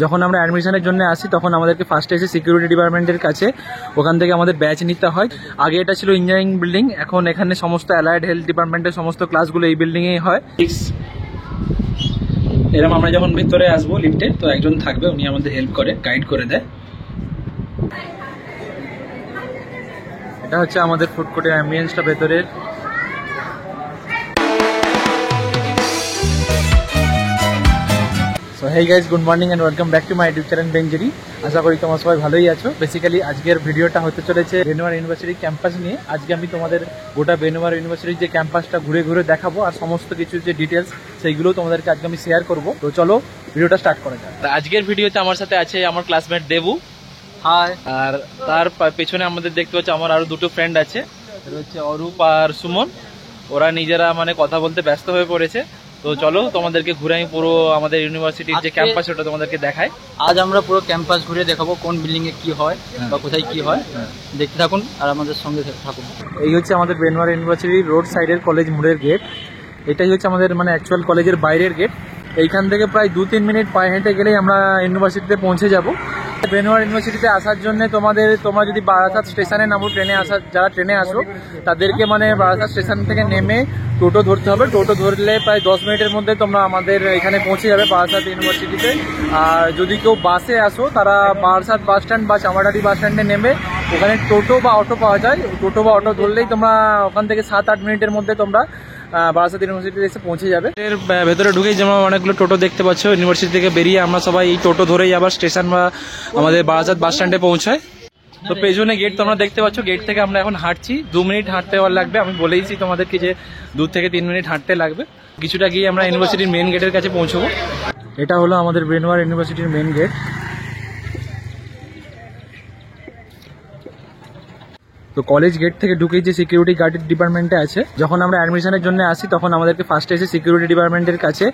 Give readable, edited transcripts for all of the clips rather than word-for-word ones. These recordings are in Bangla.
যখন আমরা অ্যাডমিশনের জন্য আসি তখন আমাদেরকে ফার্স্টে এসে সিকিউরিটি ডিপার্টমেন্টের কাছে ওখান থেকে আমাদের ব্যাচ নিতে হয়। আগে এটা ছিল ইঞ্জিনিয়ারিং বিল্ডিং, এখন এখানে সমস্ত অ্যালায়েড হেলথ ডিপার্টমেন্টের সমস্ত ক্লাসগুলো এই বিল্ডিংয়েই হয়। এরকম আমরা যখন ভিতরে আসবো লিফটে, তো একজন থাকবে, উনি আমাদের হেল্প করে, গাইড করে দেয়। এটা হচ্ছে আমাদের ফুড কোর্টের অ্যাম্বিয়েন্সটা ভেতরের। So hey guys, good morning and welcome back to my YouTube channel বেঞ্জেরি। আশা করি তোমরা সবাই ভালোই আছো। বেসিক্যালি আজকের ভিডিওটা হতে চলেছে বেনুয়ার ইউনিভার্সিটির ক্যাম্পাস নিয়ে। আজকে আমি তোমাদের গোটা বেনুয়ার ইউনিভার্সিটির যে ক্যাম্পাসটা ঘুরে ঘুরে দেখাবো, আর সমস্ত কিছু যে ডিটেলস সেইগুলো তোমাদেরকে আজকে আমি শেয়ার করবো। তো চলো ভিডিওটা স্টার্ট করা যাক। আজকের ভিডিওতে আমার সাথে আছে আমার ক্লাসমেট দেবু, হাই, আর তার পেছনে আমাদের দেখতে পাচ্ছি আমার আরো দুটো ফ্রেন্ড আছে, হচ্ছে অরূপ আর সুমন। ওরা নিজেরা মানে কথা বলতে ব্যস্ত হয়ে পড়েছে। তো চলো তোমাদেরকে ঘুরে আমি পুরো আমাদের ইউনিভার্সিটির যে ক্যাম্পাস ওটা তোমাদেরকে দেখাই। আজ আমরা পুরো ক্যাম্পাস ঘুরে দেখাবো কোন বিল্ডিং এ কি হয় বা কোথায় কি হয়। দেখতে থাকুন আর আমাদের সঙ্গে থাকুন। এই হচ্ছে আমাদের বেনুয়ার ইউনিভার্সিটির রোড সাইডের কলেজ মোড়ের গেট। এটাই হচ্ছে আমাদের মানে অ্যাকচুয়াল কলেজের বাইরের গেট। এইখান থেকে প্রায় 2-3 মিনিট পায়ে হেঁটে গেলেই আমরা ইউনিভার্সিটিতে পৌঁছে যাব। বেনুয়ার ইউনিভার্সিটিতে আসার জন্য তোমরা যদি বারাসাত স্টেশনে নামো, যারা ট্রেনে আসো তাদেরকে মানে বারাসাত স্টেশন থেকে নেমে টোটো ধরতে হবে। টোটো ধরলে প্রায় 10 মিনিটের মধ্যে তোমরা আমাদের এখানে পৌঁছে যাবে বারাসাত ইউনিভার্সিটিতে। আর যদি কেউ বাসে আসো, তারা বারাসাত বাস স্ট্যান্ড বা চামাডাটি বাস স্ট্যান্ডে নেমে ওখানে টোটো বা অটো পাওয়া যায়। টোটো বা অটো ধরলেই তোমরা ওখান থেকে 7-8 মিনিটের মধ্যে তোমরা বারাসাত ইউনিভার্সিটিতে এসে পৌঁছে যাবে। এর ভেতরে ঢুকেই যেমন অনেকগুলো টোটো দেখতে পাচ্ছ। ইউনিভার্সিটি থেকে বেরিয়ে আমরা সবাই এই টোটো ধরেই আবার স্টেশন বা আমাদের বারাসাত বাস স্ট্যান্ডে পৌঁছায়। তো পেছনে গেট তোমরা দেখতে পাচ্ছ, গেট থেকে আমরা এখন হাঁটছি। 2 মিনিট হাঁটতে লাগবে। আমি বলেইছি তোমাদেরকে যে 2 থেকে 3 মিনিট হাঁটতে লাগবে। কিছুটা গিয়ে আমরা ইউনিভার্সিটির মেন গেটের কাছে পৌঁছবো। এটা হলো আমাদের বেনুয়ার ইউনিভার্সিটির মেন গেট। তো কলেজ গেট থেকে ঢুকেই যে সিকিউরিটি গার্ড ডিপার্টমেন্টে আছে, যখন আমরা অ্যাডমিশনের জন্য আসি তখন আমাদেরকে ফার্স্টে এসে সিকিউরিটি ডিপার্টমেন্টের কাছে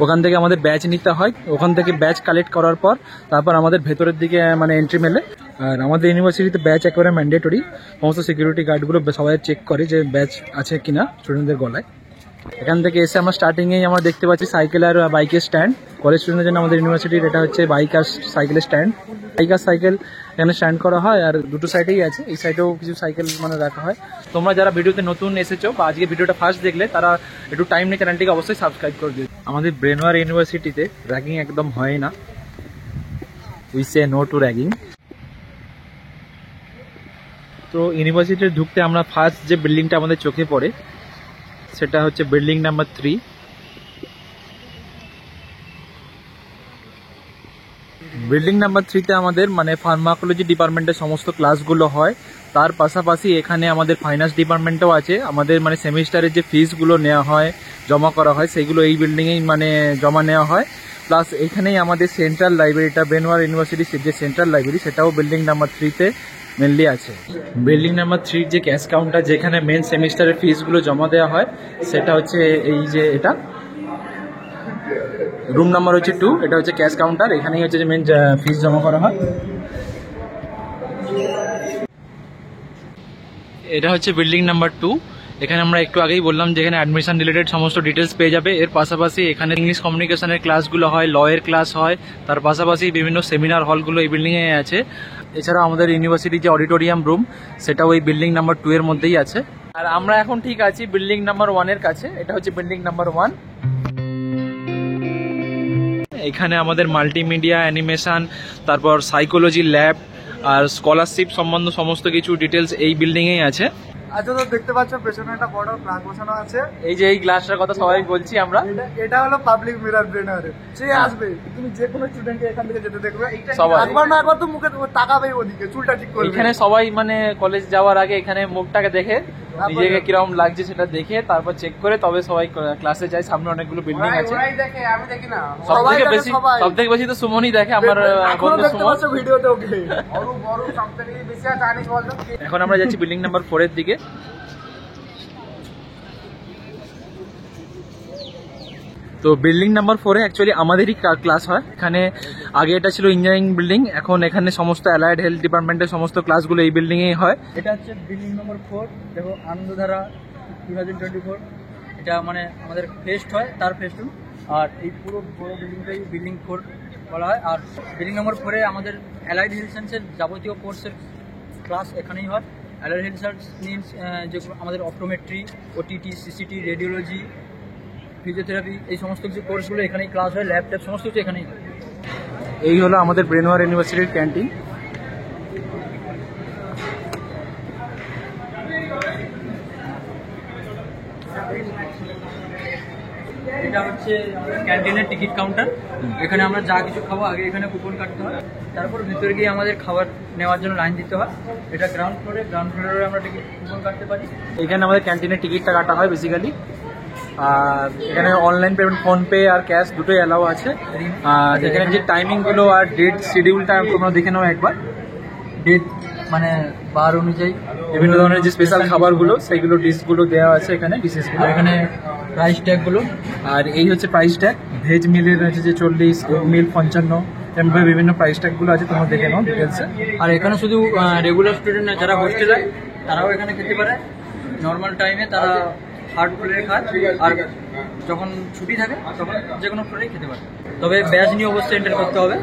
ওখান থেকে আমাদের ব্যাচ নিতে হয়। ওখান থেকে ব্যাচ কালেক্ট করার পর তারপর আমাদের ভেতরের দিকে মানে এন্ট্রি মেলে। আর আমাদের ইউনিভার্সিটিতে ব্যাচ একেবারে ম্যান্ডেটরি। সমস্ত সিকিউরিটি গার্ডগুলো সবাই চেক করে যে ব্যাচ আছে কিনা স্টুডেন্টদের গলায়। এখান থেকে এসে আমরা স্টার্টিংয়েই আমরা দেখতে পাচ্ছি সাইকেল আর বাইকের স্ট্যান্ড। কলেজ স্টুডেন্টের জন্য আমাদের ইউনিভার্সিটির এটা হচ্ছে বাইক আর সাইকেলের স্ট্যান্ড। বাইক আর সাইকেল এখানে স্ট্যান্ড করা হয়, আর দুটো সাইডেই আছে। এই সাইডেও কিছু সাইকেল মানে রাখা হয়। তোমরা যারা ভিডিওতে নতুন এসেছো বা আজকে ভিডিওটা ফার্স্ট দেখলে, তারা একটু টাইম নিয়ে চ্যানেলটিকে অবশ্যই সাবস্ক্রাইব করে দিও। আমাদের বেনুয়ার ইউনিভার্সিটিতে র্যাগিং একদম হয় না। We say no to ragging. তো ইউনিভার্সিটিতে ঢুকতে আমরা ফার্স্ট যে বিল্ডিংটা আমাদের চোখে পড়ে সেটা হচ্ছে বিল্ডিং নাম্বার 3। বিল্ডিং নাম্বার 3তে আমাদের মানে ফার্মাকোলজি ডিপার্টমেন্টের সমস্ত ক্লাসগুলো হয়। তার পাশাপাশি এখানে আমাদের ফাইন্যান্স ডিপার্টমেন্টও আছে। আমাদের মানে সেমিস্টারের যে ফিসগুলো নেওয়া হয়, জমা করা হয়, সেগুলো এই বিল্ডিংয়েই মানে জমা নেওয়া হয়। প্লাস এখানেই আমাদের সেন্ট্রাল লাইব্রেরিটা, বেনুয়ার ইউনিভার্সিটির যে সেন্ট্রাল লাইব্রেরি, সেটাও বিল্ডিং নাম্বার 3তে মেনলি আছে। বিল্ডিং নাম্বার 3 যে ক্যাশ কাউন্টার, যেখানে মেন সেমিস্টারের ফিসগুলো জমা দেওয়া হয়, সেটা হচ্ছে এই যে এটা রুম নাম্বার হচ্ছে 2। এটা হচ্ছে ক্যাশ কাউন্টার। এখানেই হচ্ছে যে মেন ফিস জমা করা হয়। এটা হচ্ছে বিল্ডিং নাম্বার 2। এখানে আমরা একটু আগেই বললাম যে এখানে অ্যাডমিশন রিলেটেড সমস্ত ডিটেলস পেয়ে যাবে। এর পাশাপাশি এখানে ইংলিশ কমিউনিকেশনের ক্লাসগুলো হয়, লয়ের ক্লাস হয়। তার পাশাপাশি বিভিন্ন সেমিনার হলগুলো এই বিল্ডিংয়ে আছে। এছাড়াও আমাদের ইউনিভার্সিটির যে অডিটোরিয়াম রুম, সেটাও ওই বিল্ডিং নাম্বার 2 এর মধ্যেই আছে। আর আমরা এখন ঠিক আছি বিল্ডিং নাম্বার 1 এর কাছে। এটা হচ্ছে বিল্ডিং নাম্বার 1। এখানে আমাদের মাল্টিমিডিয়া, অ্যানিমেশন, তারপর সাইকোলজি ল্যাব আর স্কলারশিপ সম্বন্ধ সমস্ত কিছু ডিটেলস এই বিল্ডিংয়েই আছে। আচ্ছা, তো দেখতে পাচ্ছ পেছনে একটা বড় গ্লাস বসানো আছে। এই যে এই গ্লাসটার কথা সবাই বলছি আমরা, এটা হলো পাবলিক মিরর বেনারে। যে আসবে, তুমি যে কোনো স্টুডেন্টকে এখান থেকে যেতে দেখবে, সবাই একবার না একবার তো মুখে তাকাবেই ওদিকে, চুলটা ঠিক করবে। এখানে সবাই মানে কলেজ যাওয়ার আগে এখানে মুখটাকে দেখে, নিজেকে কিরকম লাগছে সেটা দেখে তারপর চেক করে তবে সবাই ক্লাসে যায়। সামনে অনেকগুলো বিল্ডিং আছে। আমি দেখি না, সব থেকে বেশি তো সুমনই দেখে, আমার বন্ধু সুমন। ভিডিওতে ওকে এখন আমরা যাচ্ছি বিল্ডিং নাম্বার 4 এর দিকে। তো বিল্ডিং নাম্বার 4-এ অ্যাকচুয়ালি আমাদেরই ক্লাস হয়। এখানে আগে এটা ছিল ইঞ্জিনিয়ারিং বিল্ডিং, এখন এখানে সমস্ত অ্যালায়েড হেলথ ডিপার্টমেন্টের সমস্ত ক্লাসগুলো এই বিল্ডিংয়েই হয়। এটা হচ্ছে বিল্ডিং নম্বর 4। দেখো, আনন্দধারা 2024 এটা মানে আমাদের ফেস্ট হয়, তার ফেস্টুন। আর এই পুরো বড় বিল্ডিংটাই বিল্ডিং 4 বলা হয়। আর বিল্ডিং নম্বর 4-এ আমাদের অ্যালাইড হেলথ সায়েন্সের যাবতীয় কোর্সের ক্লাস এখানেই হয়। অ্যালাইড হেলথ সায়েন্স মিনস যেগুলো আমাদের অপটোমেট্রি, ওটিটি, সিসিটি, রেডিওলজি, ফিজিওথেরাপি, এই সমস্ত কিছু কোর্সগুলো এখানেই ক্লাস হয়। ল্যাব ট্যাব সমস্ত কিছু এখানেই হয়। এই হলো আমাদের ব্রেনওয়ার ইউনিভার্সিটির ক্যান্টিন। এটা হচ্ছে ক্যান্টিনের টিকিট কাউন্টার। এখানে আমরা যা কিছু খাবো আগে এখানে কুপন কাটতে হয়, তারপর ভিতরে গিয়ে আমাদের খাবার নেওয়ার জন্য লাইন দিতে হয়। এটা গ্রাউন্ড ফ্লোরে আমরা টিকিট কুপন কাটতে পারি। এখানে আমাদের ক্যান্টিনের টিকিটটা কাটা হয় বেসিক্যালি। আর এখানে অনলাইন পেমেন্ট, ফোনপে আর ক্যাশ দুটোই অ্যালাউ আছে। আর এখানে যে টাইমিংগুলো আর ডেট শিডিউলটা তোমরা দেখে নাও একবার। ডেট মানে বার অনুযায়ী বিভিন্ন ধরনের যে স্পেশাল খাবারগুলো সেইগুলো ডিশগুলো দেওয়া আছে এখানে, ডিশেসগুলো। আর এখানে প্রাইস ট্যাগগুলো। আর এই হচ্ছে প্রাইস ট্যাগ। ভেজ মিলের আছে যে 40, মিল 55, এমনি বিভিন্ন প্রাইস ট্যাগগুলো আছে, তোমরা দেখে নাও ডিটেলসে। আর এখানে শুধু রেগুলার স্টুডেন্ট যারা হোস্টেলে তারাও এখানে খেতে পারে। নর্মাল টাইমে তারা থার্ড ফ্লোরে খায়, আর যখন ছুটি থাকে তখন যে কোনো ফ্লোরেই খেতে পারে। তবে ব্যাচ নিয়ে অবশ্যই এন্টার করতে হবে,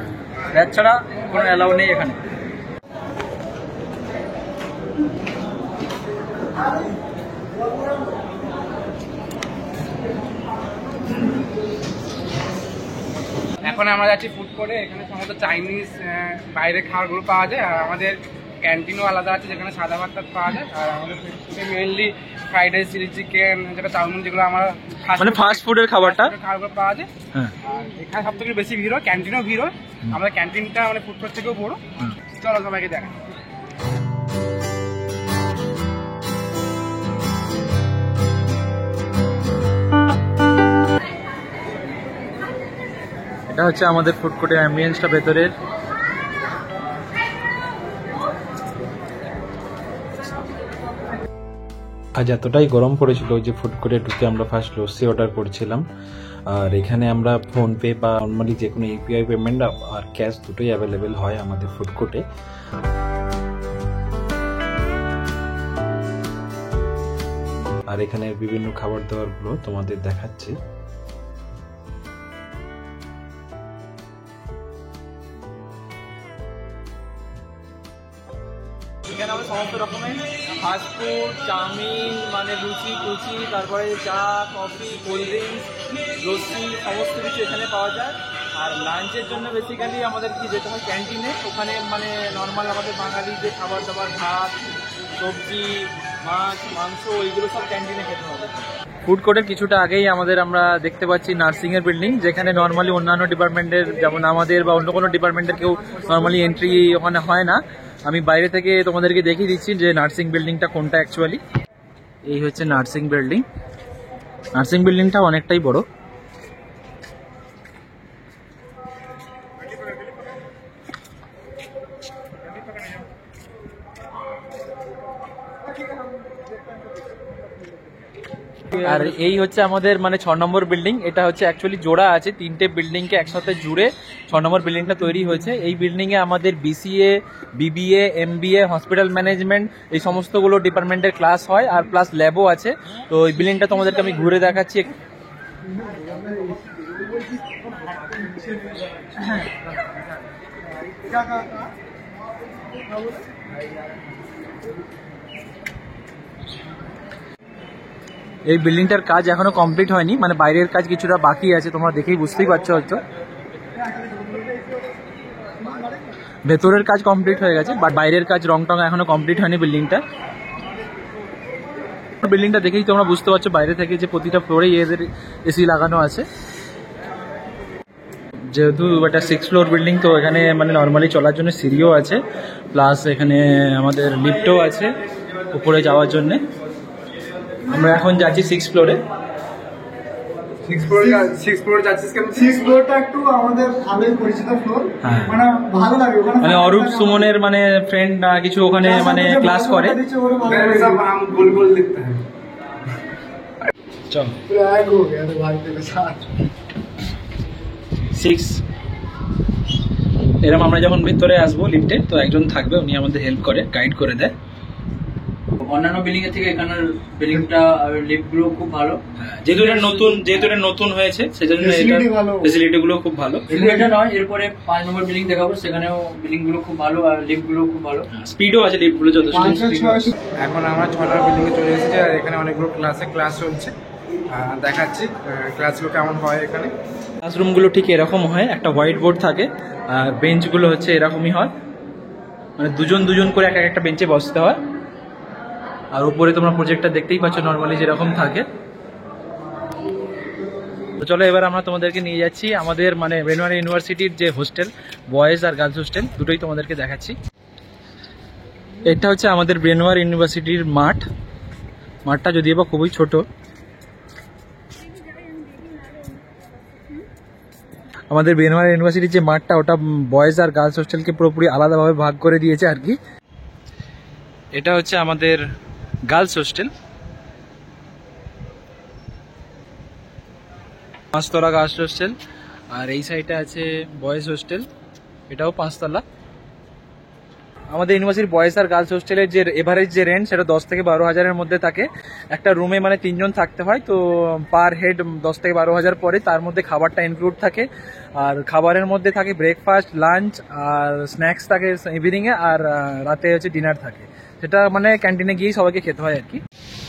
ব্যাচ ছাড়া কোনো অ্যালাউ নেই এখানে। এখন আমরা যাচ্ছি ফুড কোর্টে। এখানে সমস্ত চাইনিজ বাইরের খাবারগুলো পাওয়া যায়। আর আমাদের ক্যান্টিনও আলাদা আছে যেখানে সাদা ভাত পাওয়া যায়। আর আমাদের ফুডে mainly fried rice, chilli chicken, যেটা চাউমিন, যেগুলো আমরা মানে ফাস্ট ফুডের খাবারগুলো পাওয়া যায়। হ্যাঁ। আর এখানে সব থেকে বেশি ভিড় হয়, ক্যান্টিনও ভিড় হয়। আমাদের ক্যান্টিনটা মানে ফুড কোর্ট থেকেও বড়। চলো সবাইকে দেখা। এটা হচ্ছে আমাদের ফুড কোর্টের অ্যাম্বিয়েন্সটা ভেতরের। আজ এতটাই গরম পড়েছিল যে ফুড কোর্টে ঢুকে আমরা ফার্স্ট লস্যি অর্ডার করছিলাম। আর এখানে আমরা ফোনপে বা নর্মালি যে কোনো ইউপিআই পেমেন্ট আর ক্যাশ দুটোই অ্যাভেলেবেল হয় আমাদের ফুড কোর্টে। আর এখানে বিভিন্ন খাবার দাবারগুলো তোমাদের দেখাচ্ছি। এখানে আমরা সমস্ত রকমের ফাস্টফুড, চাউমিন, মানে লুচি টুচি, তারপরে চা, কফি, কোল্ড ড্রিঙ্কস, লস্যি, সমস্ত কিছু এখানে পাওয়া যায়। আর লাঞ্চের জন্য বেসিক্যালি আমাদের কি যেতে হয় ক্যান্টিনে। ওখানে মানে নর্মাল আমাদের বাঙালি যে খাবার দাবার, ভাত, সবজি, মাছ, মাংস, এইগুলো সব ক্যান্টিনে খেতে হবে। ফুড কোর্টের কিছুটা আগেই আমরা দেখতে পাচ্ছি নার্সিংয়ের বিল্ডিং, যেখানে নর্মালি অন্যান্য ডিপার্টমেন্টের যেমন আমাদের বা অন্য কোনো ডিপার্টমেন্টের কেউ নর্মালি এন্ট্রি ওখানে হয় না। আমি বাইরে থেকে তোমাদেরকে দেখিয়ে দিচ্ছি যে নার্সিং বিল্ডিংটা কোনটা অ্যাকচুয়ালি। এই হচ্ছে নার্সিং বিল্ডিং। নার্সিং বিল্ডিংটা অনেকটাই বড়। আর এই হচ্ছে আমাদের মানে 6 নম্বর বিল্ডিং। এটা হচ্ছে অ্যাকচুয়ালি জোড়া আছে, 3টে বিল্ডিংকে একসাথে জুড়ে 6 নম্বর বিল্ডিংটা তৈরি হয়েছে। এই বিল্ডিংয়ে আমাদের BCA, BBA, MBA, hospital management, এই সমস্তগুলো ডিপার্টমেন্টের ক্লাস হয়। আর প্লাস ল্যাবও আছে। তো এই বিল্ডিংটা তোমাদেরকে আমি ঘুরে দেখাচ্ছি। এই বিল্ডিংটার কাজ এখনো কমপ্লিট হয়নি, মানে বাইরের কাজ কিছুটা বাকি আছে, তোমরা দেখেই বুঝতেই পারছো হয়তো। ভেতরের কাজ কমপ্লিট হয়ে গেছে, বাট বাইরের কাজ রং টং এখনো কমপ্লিট হয়নি বিল্ডিংটা। বিল্ডিংটা দেখেই তোমরা বুঝতে পারছো বাইরে থেকে যে প্রতিটা ফ্লোরেই এদের এসি লাগানো আছে। যেহেতু এটা 6 ফ্লোর বিল্ডিং, তো এখানে মানে নর্মালি চলার জন্য সিঁড়িও আছে, প্লাস এখানে আমাদের লিফটও আছে উপরে যাওয়ার জন্যে। আমরা এখন যাচ্ছি 6 ফ্লোরে। 6 ফ্লোর যাচ্ছিস কেন? 6 ফ্লোরটা একটু আমাদের ভালোই পরিচিত ফ্লোর, মানে ভালো লাগে ওখানে। মানে অরূপ সুমনের মানে ফ্রেন্ড কিছু ওখানে মানে ক্লাস করে। গোল গোল দেখতে হয়। চল এক হো গয়া ভাই তেরে সাথ। 6 এরকম আমরা যখন ভিতরে আসবো লিফটে, তো একজন থাকবে, উনি আমাদের হেল্প করে, গাইড করে দেয়। অন্যান্য বিল্ডিং এর থেকে এখানের বিল্ডিংটা লিফট গুলো খুব ভালো। যেহেতু এটা নতুন হয়েছে সেজন্য Facility ভালো। ফেসিলিটি গুলো খুব ভালো। শুধু এটা নয়, এরপরে 5 নম্বর বিল্ডিং দেখাবো, সেখানেও বিল্ডিং গুলো খুব ভালো আর লিফট গুলো খুব ভালো। স্পিডও আছে লিফট গুলো যথেষ্ট। 500-600 এখন আমরা 6 নম্বর বিল্ডিংয়ে চলে এসেছি আর এখানে অনেকগুলো ক্লাস চলছে। দেখাচ্ছি ক্লাসগুলো কেমন হয় এখানে। ক্লাসরুম গুলো ঠিক এরকম হয়, একটা হোয়াইট বোর্ড থাকে আর বেঞ্চ গুলো হচ্ছে এরকমই হয়, মানে দুজন করে একটা বেঞ্চে বসতে হয়। আর উপরে তোমরা প্রজেক্টটা দেখতেই পাচ্ছ নর্মালি যেরকম থাকে। তো চলো এবার আমরা তোমাদেরকে নিয়ে যাচ্ছি আমাদের মানে বেনুয়ারি ইউনিভার্সিটির যে হোস্টেল, বয়েজ আর গার্লস হোস্টেল দুটোই তোমাদেরকে দেখাচ্ছি। এটা হচ্ছে আমাদের বেনুয়ারি ইউনিভার্সিটির মাঠটা যদিও বা খুবই ছোট। আমাদের বেনুয়ারি ইউনিভার্সিটির যে মাঠটা ওটা বয়েজ আর গার্লস হোস্টেলকে পুরোপুরি আলাদাভাবে ভাগ করে দিয়েছে আর কি। এটা হচ্ছে আমাদের গার্লস হোস্টেল, 5 তলা গার্লস হোস্টেল। আর এই সাইডে আছে বয়েজ হোস্টেল, এটাও 5 তলা। আমাদের ইউনিভার্সিটির বয়েজ আর গার্লস হোস্টেলের যে এভারেজ যে রেন্ট সেটা 10 থেকে 12 হাজারের মধ্যে থাকে। একটা রুমে মানে 3 জন থাকতে হয়, তো পার হেড 10 থেকে 12 হাজার পরে। তার মধ্যে খাবারটা ইনক্লুড থাকে, আর খাবারের মধ্যে থাকে ব্রেকফাস্ট, লাঞ্চ আর স্ন্যাক্স থাকে ইভিনিংয়ে, আর রাতে হচ্ছে ডিনার থাকে, সেটা মানে ক্যান্টিনে গিয়েই সবাইকে খেতে হয় আর কি।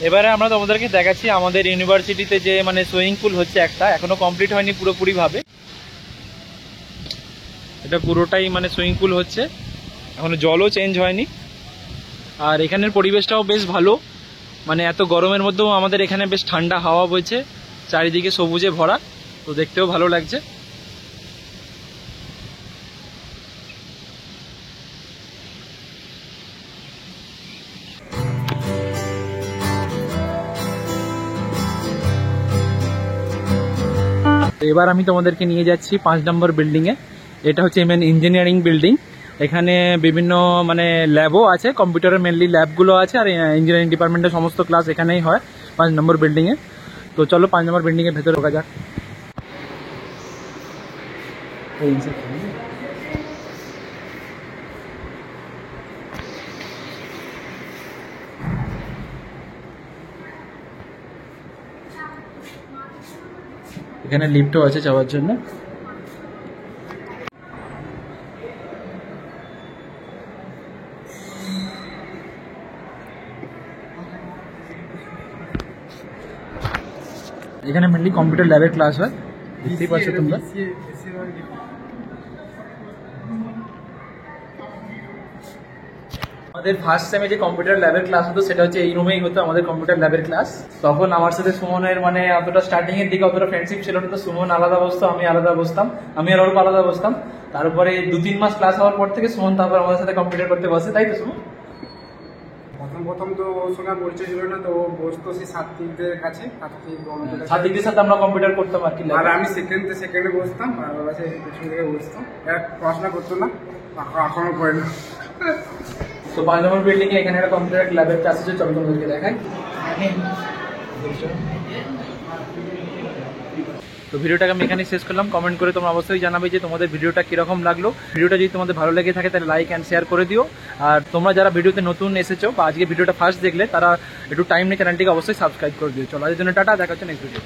এবারে আমরা তোমাদেরকে দেখাচ্ছি আমাদের ইউনিভার্সিটিতে যে মানে সুইমিং পুল হচ্ছে একটা, এখনো কমপ্লিট হয়নি পুরোপুরি ভাবে। এটা পুরোটাই মানে সুইমিং পুল হচ্ছে, এখনো জলও চেঞ্জ হয়নি। আর এখানের পরিবেশটাও বেশ ভালো, মানে এত গরমের মধ্যেও আমাদের এখানে বেশ ঠান্ডা হাওয়া বইছে, চারিদিকে সবুজে ভরা, তো দেখতেও ভালো লাগছে। এবার আমি তোমাদেরকে নিয়ে যাচ্ছি 5 নম্বর বিল্ডিংয়ে। এটা হচ্ছে মেন ইঞ্জিনিয়ারিং বিল্ডিং। এখানে বিভিন্ন মানে ল্যাবও আছে, কম্পিউটারের মেনলি ল্যাবগুলো আছে, আর ইঞ্জিনিয়ারিং ডিপার্টমেন্টের সমস্ত ক্লাস এখানেই হয় 5 নম্বর বিল্ডিংয়ে। তো চলো 5 নম্বর বিল্ডিংয়ের ভেতরে ঢোকা যাক। এখানে লিফটও আছে যাওয়ার জন্য। এখানে মেনলি কম্পিউটার ল্যাবের ক্লাস হয়, দেখতেই পাচ্ছ তোমরা। আমাদের ফার্স্ট সেমে যে কম্পিউটার ল্যাবের ক্লাস হতো সেটা হচ্ছে এই রুমেই হতো আমাদের কম্পিউটার ল্যাবের ক্লাস। তখন আমার সাথে সুমনের মানে অতটা স্টার্টিং এর দিকে অতটা ফ্রেন্ডশিপ ছিল না, তো সুমন আলাদা বসতো, আমি আলাদা বসতাম, আমি আর অল্প আলাদা বসতাম। তারপরে 2-3 মাস ক্লাস হওয়ার পর থেকে সুমন তারপর আমাদের সাথে কম্পিউটার করতে বসে, তাই তো সুমন? প্রথম তো ওর সঙ্গে পরিচয় ছিল না, তো ও বসতো সেই সাত্বিকদের কাছে। সাদিকদের সাথে আমরা কম্পিউটার করতাম আর কি। আর আমি সেকেন্ডে বসতাম, আর ওর কাছে পিছন থেকে বসতাম। পড়াশোনা করতো না, এখনো করে না। তো 5 নম্বর বিল্ডিং এ এখানে একটা কম্পিউটার ল্যাবের ক্লাস আছে, চলো তোমাদেরকে দেখাই। তো ভিডিওটাকে আমি এখানে শেষ করলাম। কমেন্ট করে তোমরা অবশ্যই জানাবে যে তোমাদের ভিডিওটা কিরকম লাগলো। ভিডিওটা যদি তোমাদের ভালো লেগে থাকে তাহলে লাইক অ্যান্ড শেয়ার করে দিও। আর তোমরা যারা ভিডিওতে নতুন এসেছো বা আজকে ভিডিওটা ফার্স্ট দেখলে তারা একটু টাইম নিয়ে চ্যানেলটিকে অবশ্যই সাবস্ক্রাইব করে দিও। চলো আজকের জন্য টাটা, দেখা হচ্ছে নেক্সট ভিডিও।